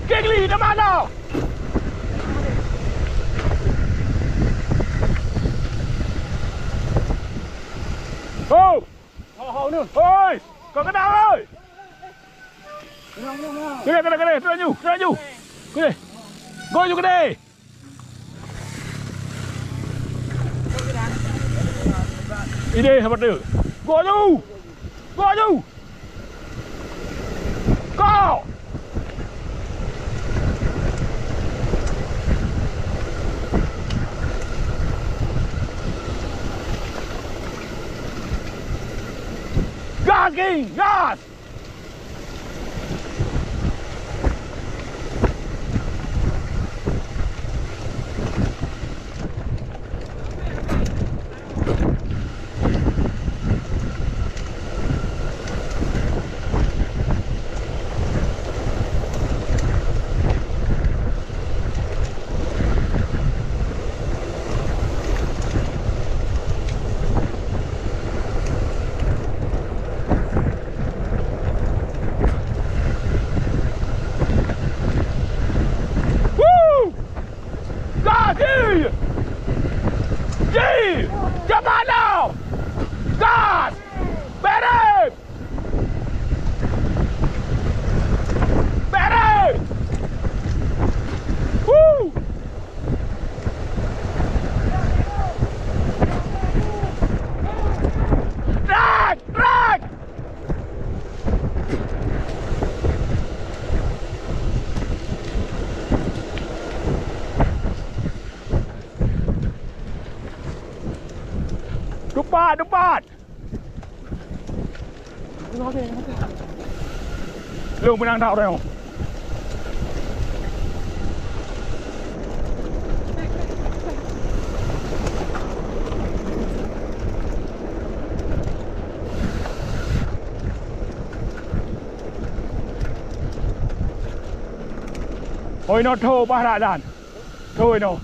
Kinh lì nó bạn nào. Ô Hậu nữa. ôi còn cái nào ơi. Cái này ra nhu cái này ngồi vô cái này. Ini sama tu. Go you. Go. Gas King, gas. Come on now! Gas! Better! Woo! Drag! Đúng bạn. Lương mình đang thạo đây không? Ôi nó thô ba đại đàn. Thôi nó.